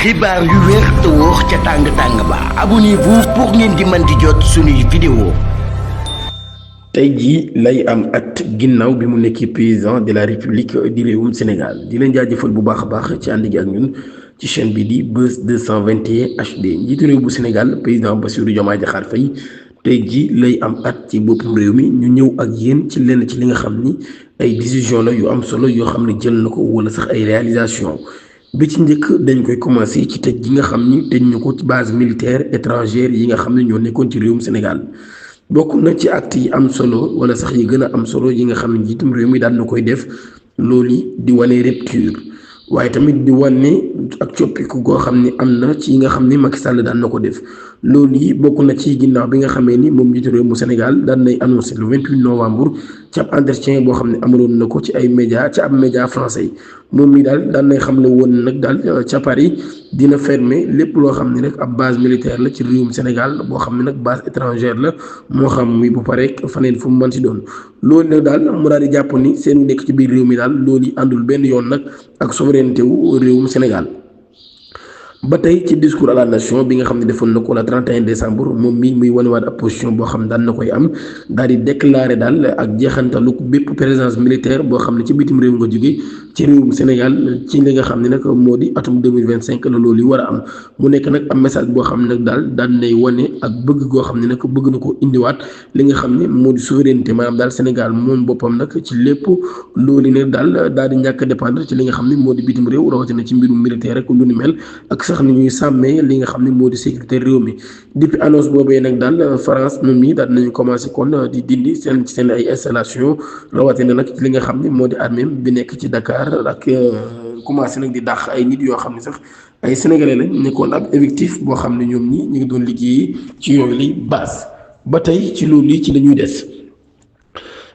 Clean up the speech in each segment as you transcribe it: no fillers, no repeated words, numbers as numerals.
xibaar yu wér te wóor ca tàng-tàng ba abonnez-vous pour ngeen di mën di jot suñuy vidéo. tey jii lay am at ginnaaw bi mu nekkee président de la république di réewum Sénégal di leen jaajëfal bu baax a baax ci ànd gi ak ñun ci chaîne bi di Buzz 221 HD njiitu réew bu Sénégal président Bassirou Diomaye Diakhar Faye tey jii lay am at ci boppum réew mi ñu ñëw ak yéen ci lenn ci li nga xam ni ay décision la yu am solo yoo xam ne jël na ko wala sax ay réalisation bi ci njëkk dañ koy commencé ci tëj gi nga xam ni tëj ñu ko ci base militaire étrangère yi nga xam ne ñoo nekkoon ci réewum Sénégal bokk na ci acte yi am solo wala sax yi gën a am solo yi nga xam ne njiitum réew mi daan na koy def loolu di wane rupture waaye tamit di wane ak coppiku goo xam ne am na ci yi nga xam ne Macky Sall daan na ko def loolu yi bokk na ci ginnaaw bi nga xamee ni moom njiitu réew mu Sénégal daan nay annoncé le 28 novembre ci ab entretien boo xam ne amaloon na ko ci ay média ci ab média français moom mi daal daan nay xam ne woon nag daal ca Paris dina fermer lépp loo xam ne rek ab base militaire la ci réewum Sénégal boo xam ne nag base étrangère la moo xam muy bu pare faneen fu mu mën si doon loolu nag daal mu daal di jàpp ni seen nekk ci biir réew mi daal loolu yi àndul benn yoon nag ak souveraineté wu réewum Sénégal. ba tey ci discours à la nation bi nga xam ne defoon na ko le 31 décembre moom mii muy wanewaat ab position boo xam ne daan na koy am daal di déclaré daal ak jeexantalu bépp présence militaire boo xam ne ci bitim réew nga jóge ci réewum Sénégal ci li nga xam ne nag moo di atum 2025 la loolu yi war a am mu nekk nag am message boo xam ne nag daal daan nay wane ak bëgg goo xam ne nag bëgg na ko indiwaat li nga xam ne moo di souveraineté maanaam daal Sénégal moom boppam nag ci lépp loolu ne daal di ñàkk a dépendre ci li nga xam ne moo di bitim réew rawatina ci mbirum militaire rek lu ni mel ak sax ni ñuy sàmmee li nga xam ne moo di sécurité réew mi depuis annonce boobee nag daal France moom mi daal nañu commencé kon di dindi seen ay installation rawatina nag li nga xam ne moo di armée bi nekk ci Dakar ak commencé nag di dàq ay nit yoo xam ne sax ay sénégalais lañ nekkoon ab effectif boo xam ne ñoom ñi ñu ngi doon liggéey ci yooyu li base ba tey ci loolu li ci la ñuy des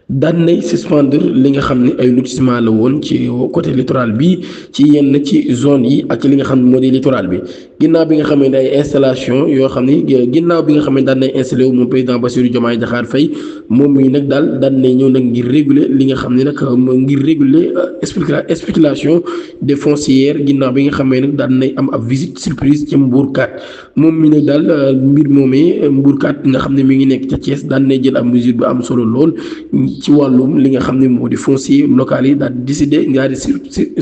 daan nay suspendre li nga xam ne ay lotissement la woon ci côté littoral bi ci yenn ci zone yi ak li nga xam ne moo di littoral bi ginnaaw bi nga xam ne ay installation yoo xam ne ginnaaw bi nga xam ne daan nay installé wu moom président Bassirou Diomaye Diakhar Faye moom mii nag daal daan nay ñëw nag ngir réguler li nga xam ne nag ngir réguler spéculation des foncières ginnaaw bi nga xam ne nag daan nay am ab visite surprise ci Mbourkat moom mii nag daal mbir moomee Mbourkat nga xam ne mi ngi nekk ca Thiès daan nay jël ab mesure bu am solo lool ci wàllum li nga xam ne moo di foncier local yi daal di décider daal di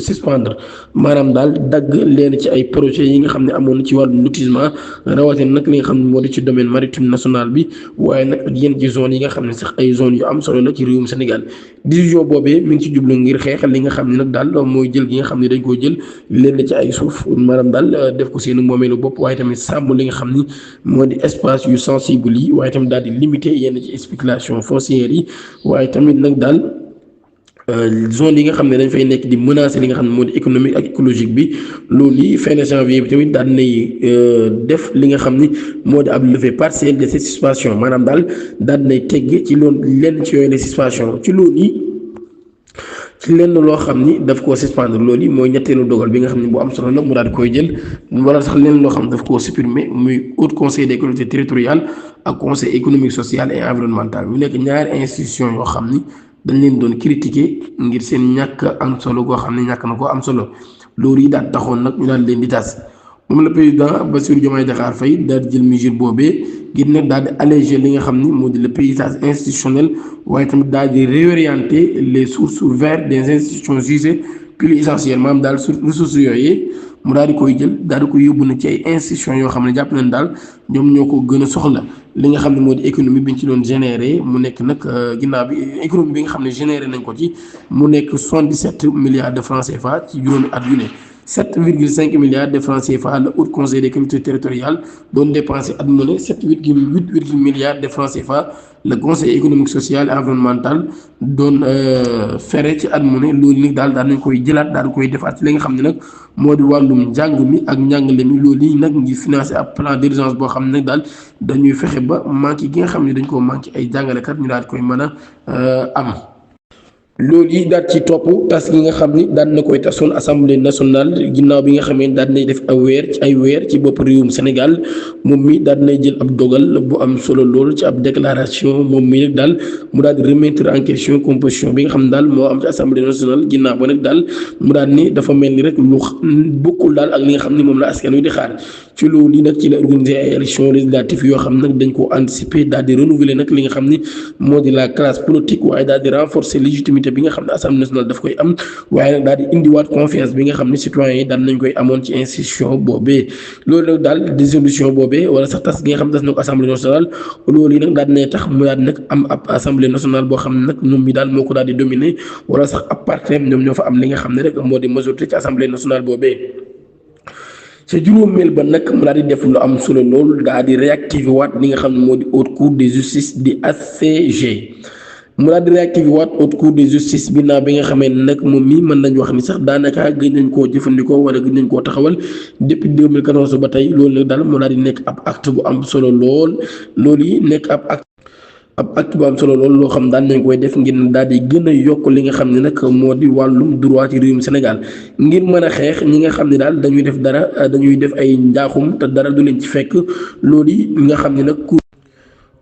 suspendre maanaam daal dagg leen ci ay projets yi nga xam ne amoon ci wàllum lotissement rawatina nag li nga xam ne moo di ci domaine maritime national bi waaye nag ak yenn ci zone yi nga xam ne sax ay zone yu am solo la ci réewum Sénégal décision boobee mi ngi ci jublu ngir xeexal li nga xam ne nag daal mooy jël gi nga xam ne dañ koo jël leen ci ay suuf maanaam daal def ko seen moomeelu bopp waaye tamit sàmm li nga xam ni moo di espace yu sensible yi waaye tamit daal di limiter yenn ci spéculation foncière yi waaye tamit nag daal zone yi nga xam ne dañ fay nekk di menacer li nga xam ne moo di économique ak écologique bi loolu yi fin de janvier bi tamit daal nay def li nga xam ni moo di ab levée partielle de ces suspensions maanaam daal nay tegg ci loolu lenn ci yooyu la suspension ci loolu yi ci lenn loo xam ni daf koo suspendre loolu yi mooy ñetteelu dogal bi nga xam ne bu am solo la mu daal di koy jël wala sax lenn loo xam ne daf koo supprimer muy haut conseil des collectivités territoriales ak conseil économique social et environnemental mu nekk ñaari institution yoo xam ni dañ leen doon critiquer ngir seen ñàkk am solo goo xam ne ñàkk na koo am solo loolu yi daal taxoon nag ñu daal leen di tas moom la président Bassirou Diomaye Diakhar Faye daal di jël mesure boobee ngir nag daal di alléger li nga xam ni moo di le paysage institutionnel waaye tamit daal di réorienter les sources vers des institutions jugées plus essentielles maanaam daal ressources yooyu mu daal di koy jël daal di koy yóbbu na ci ay institutions yoo xam ne jàpp nañ daal ñoom ñoo ko gën a soxla li nga xam ne moo di économie bi ñu ci doon généré mu nekk nag ginnaaw bi économie bi nga xam ne généré nañ ko ci mu nekk 77 milliards de francs CFA ci juróomi at yu ne 7,5 milliards de francs CFA la haut conseil des collectivités territoriales doon dépensé at mu ne 7,8 milliards de francs CFA le conseil économique social et environnemental doon fere ci at mu ne loolu nag daal nañ koy jëlaat daal di koy defaat ci li nga xam ne nag moo di wàllum njàng mi ak njàngale mi loolu yi nag ngi financé ab plan d'urgence boo xam ne nag daal dañuy fexe ba manqué gi nga xam ne dañ koo manqué ay jàngalekat ñu daal di koy mën a am. loolu yi daal ci topp tas gi nga xam ni daan na koy tasoon assemblée nationale ginnaaw bi nga xamee daan nay def ay weer ci bopp réewum Sénégal moom mi daan nay jël ab dogal bu am solo lool ci ab déclaration moom mi nag daal mu daal di remettre en question composition bi nga xam ne daal moo am ci assemblée nationale ginnaaw ba nag daal mu daal ni dafa mel ni rek lu bokkul daal ak li nga xam ni moom la askan wi di xaar ci loolu yi nag ci la organiser ay élections législatives yoo xam nag dañ koo anticiper daal di renouveler nag li nga xam ni moo di la classe politique waaye daal di renforcer légitimité bi nga xam ne assemblée nationale daf koy am waaye nag daal di indiwaat confiance bi nga xam ne citoyens yi daan nañ koy amoon ci institution boobee loolu nag daal dissolution boobee wala sax tas gi nga xam ne tas na ko assemblée nationale loolu yi nag daal dinay tax mu daal di nag am ab assemblée nationale boo xam ne nag ñoom mi daal moo ko daal di dominer wala sax ab partenaire ñoom ñoo fa am li nga xam ne rek moo di majorité ci assemblée nationale boobee. ca juróomeel ba nag mu daal di def lu am solo lool daal di réactiver waat li nga xam ne moo di haute cour de justice di ACG mu daal di réactiver waat haute cour de justice bi nga xamee ne nag moom mii mën nañ wax ni sax daanaka gëj nañ koo jëfandikoo wala gëj nañ koo taxawal depuis 2014 ba tey loolu nag daal mu daal di nekk ab acte bu am solo lool loolu yi nekk ab acte bu am solo loolu loo xam daan nañ koy def ngir daal di gën a yokk li nga xam ne nag moo di wàllum droit ci réewum Sénégal ngir mën a xeex ñi nga xam ne daal dañuy def ay njaaxum te dara du leen ci fekk loolu yi nga xam ne nag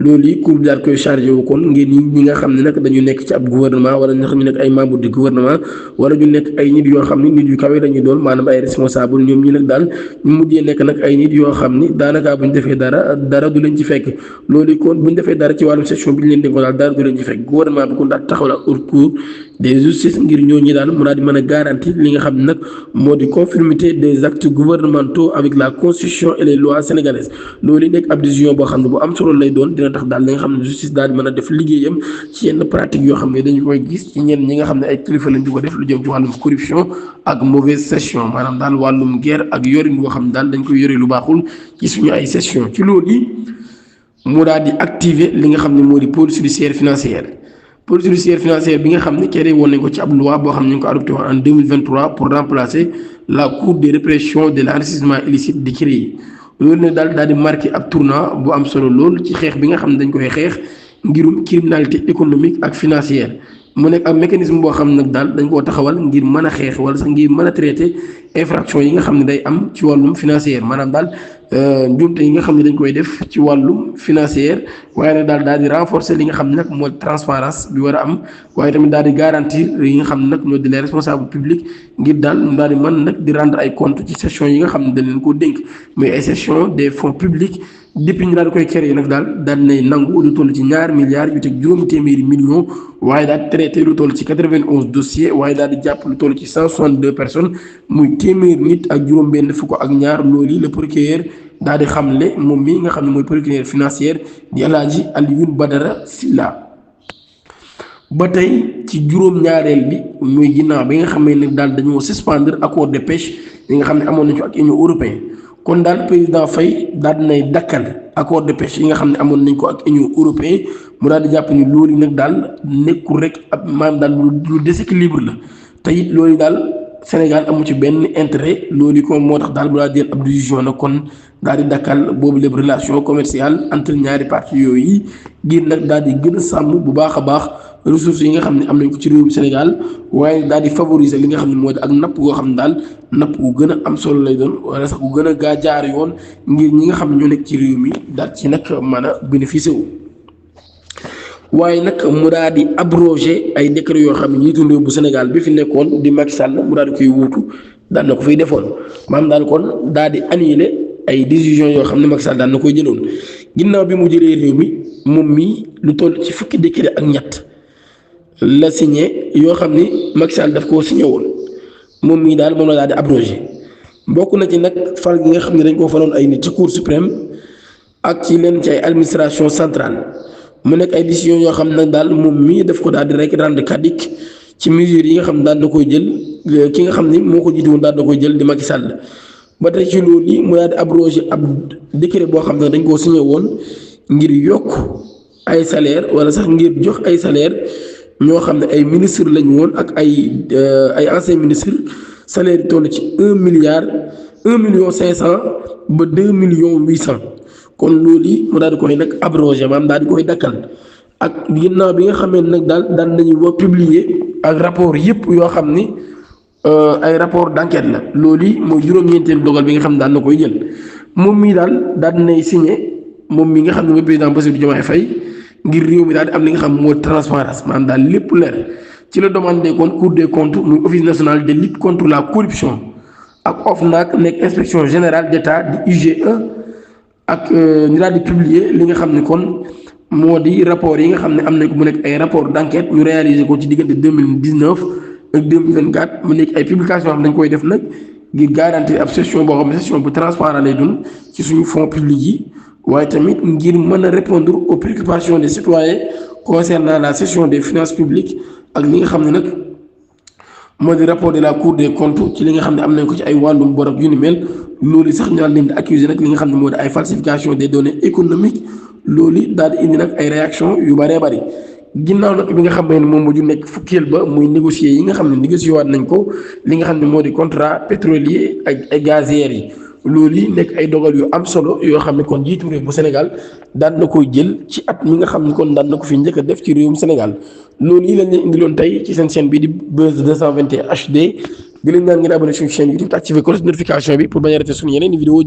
loolu yi cour bi daal koy chargé wu kon ngir ñi nga xam ne nag dañu nekk ci ab gouvernement wala ñi nga xam ne nekk ay membre du gouvernement wala ñu nekk ay nit yoo xam ne nit yu kawe dañuy doon maanaam ay responsable ñoom ñi nag daal ñu mujjee nekk nag ay nit yoo xam ni daanaka bu ñu defee dara du leen ci fekk loolu kon bu ñu defee dara ci wàllum section bi ñu leen dénkoon daal dara du leen ci fekk gouvernement bi kon daal taxawal ak haute cour des justice ngir ñooñu daal mu daal di mën a garantir li nga xam ne nag moo di conformité des actes gouvernementaux avec la constitution et les lois sénégalaises loolu nekk ab décision boo xam ne bu am solo lay doon dina tax daal li nga xam ne justice daal di mën a def liggéeyam ci yenn pratique yoo xam ne dañu koy gis ci ñenn ñi nga xam ne ay kilifa lañ di ko def lu jëm ci wàllum corruption ak mauvaise gestion maanaam daal wàllum guerre ak yorin boo xam ne daal dañ koy yore lu baaxul ci suñu ay session ci loolu yi mu daal di activer li nga xam ne moo di pôle judiciaire financière pôle judiciaire financière bi nga xam ne créé woon nañ ko ci ab loi boo xam ne ñu ngi ko adopté woon en 2023 pour remplacer la cour de répression de l'enrichissement illicite di créé loolu ne daal di marqué ab tournant bu am solo lool ci xeex bi nga xam ne dañ koy xeex ngirum criminalité économique ak financière mu nekk ab mécanisme boo xam ne nag daal dañ koo taxawal ngir mën a xeex wala sax ngir mën a traité infraction yi nga xam ne day am ci wàllum financière maanaam daal njuumte yi nga xam ne dañ koy def ci wàllum financière waaye nag daal di renforcer li nga xam ne nag moo transparence bi war a am waaye tamit daal di garantir yi nga xam ne nag ñoo di les responsables publics ngir daal di mën nag di rendre ay comptes ci session yi nga xam ne dañ leen koo dénk mais ay session des fonds publics depuis ñu daal di koy créé nag daal nay nangu lu toll ci 2 milliards yu teg juróomi téeméeri millions waaye daal di traité lu toll ci 91 dossiers waaye daal di jàpp lu toll ci 162 personnes muy téeméeri nit ak juróom-benn fukk ak ñaar loolu le procureur daal di xamle moom mi nga xam ne mooy procureur financière di El Hadji Alioune Badara Sylla ba tey ci juróom-ñaareel bi muy ginnaaw bi nga xamee ne daal dañoo suspendre accord de pêche yi nga xam ne amoon nañu ko ak Union européenne kon daal président Faye daal dinay dakkal accord de pêche yi nga xam ne amoon nañ ko ak Union européenne mu daal di jàpp ni loolu nag daal nekkul rek ab maanaam daal lu déséquilibre la te it loolu daal Sénégal amu ci benn intérêt loolu kon moo tax daal bu daal di jël ab décision nag kon daal di dakkal boobu lépp relation commerciale entre ñaari parties yooyu ngir nag daal di gën a sàmm bu baax a baax ressources yi nga xam ne am nañ ko ci réewum Sénégal waaye daal di favoriser li nga xam ne moo di ak napp goo xam ne daal napp gu gën a am solo lay doon wala sax gu gën a gaa jaar yoon ngir ñi nga xam ne ñoo nekk ci réew mi daal ci nag mën a bénéficier wu. waaye nag mu daal di abrogé ay décret yoo xam ne njiitu réew bu Sénégal bi fi nekkoon di Macky Sall mu daal di koy wuutu daal na ko fiy defoon maanaam daal kon daal di annulé ay décisions yoo xam ne Macky Sall daal na koy jëloon ginnaaw bi mu jëlee réew mi moom mii lu toll ci fukki décret ak ñett la signé yoo xam ni Macky Sall daf koo signé woon moom mii daal moom la daal di abrogé bokk na ci nag fal gi nga xam ne dañ koo faloon ay nit ci cour suprême ak ci leen ci ay administration centrale mu nekk ay décisions yoo xam ne nag daal moom mii daf ko daal di rek rendre caduc ci mesures yi nga xam ne daal na koy jël ki nga xam ni moo ko jiite woon daal na koy jël di Macky Sall ba tey ci loolu yi mu daal di abrogé ab décret boo xam ne dañ koo signé woon ngir yokk ay salaire wala sax ngir jox ay salaire ñoo xam ne ay ministre lañu woon ak ay ancien ministre salaire yi toll ci 1,5 million ba 2,8 millions kon loolu yi mu daal di koy nag abrogé maanaam daal di koy dakkal ak ginnaaw bi nga xamee nag daal nañu wax publier ak rapport yëpp yoo xam ni ay rapport d'enquête la loolu yi mooy juróom-ñeenteelu dogal bi nga xam ne daan na koy jël moom mii daal nay signé moom mi nga xam ne mooy président Bassirou Diomaye Faye ngir réew mi daal di am li nga xam moo transparence maanaam daal lépp leer ci la demandé kon Cour des comptes muy office national de lutte contre la corruption ak OFNAC nekk inspection générale d'État di IGE ak ñu daal di publier li nga xam ne kon moo di rapport yi nga xam ne am nañ ko mu nekk ay rapport d'enquête ñu réaliser ko ci diggante 2019 ak 2024 mu nekk ay publication xam dañ koy def nag ngir garantir ab session boo xam ne session bu transparent lay doon ci suñu fonds publics yi waaye tamit ngir mën a répondre aux préoccupations des citoyens concernant la gestion des finances publiques ak li nga xam ne nag moo di rapport de la Cour des comptes ci li nga xam ne am nañ ko ci ay wàllum bor ak yu ni mel loolu sax ñu daal leen di accuser nag li nga xam ne moo di ay falsification des données économiques loolu daal di indi nag ay réaction yu bëree bëri ginnaaw nag bi nga xam ne moom moo ju nekk fukkeel ba muy négocier yi nga xam ne négocier waat nañ ko li nga xam ne moo di contrat pétrolier ak ay gazières yi loolu yi nekk ay dogal yu am solo yoo xam ne kon jiitu réew bu Sénégal daan na koy jël ci at mi nga xam ne kon daan na ko fi njëkk a def ci réewum Sénégal loolu yi lañ leen indiloon tey ci seen chaîne bi di Buzz 221 HD di leen ñaan ngeen abonné suñu chaîne YouTube te activer cloche de notification bi pour bañ a rater suñu yeneen vidéo.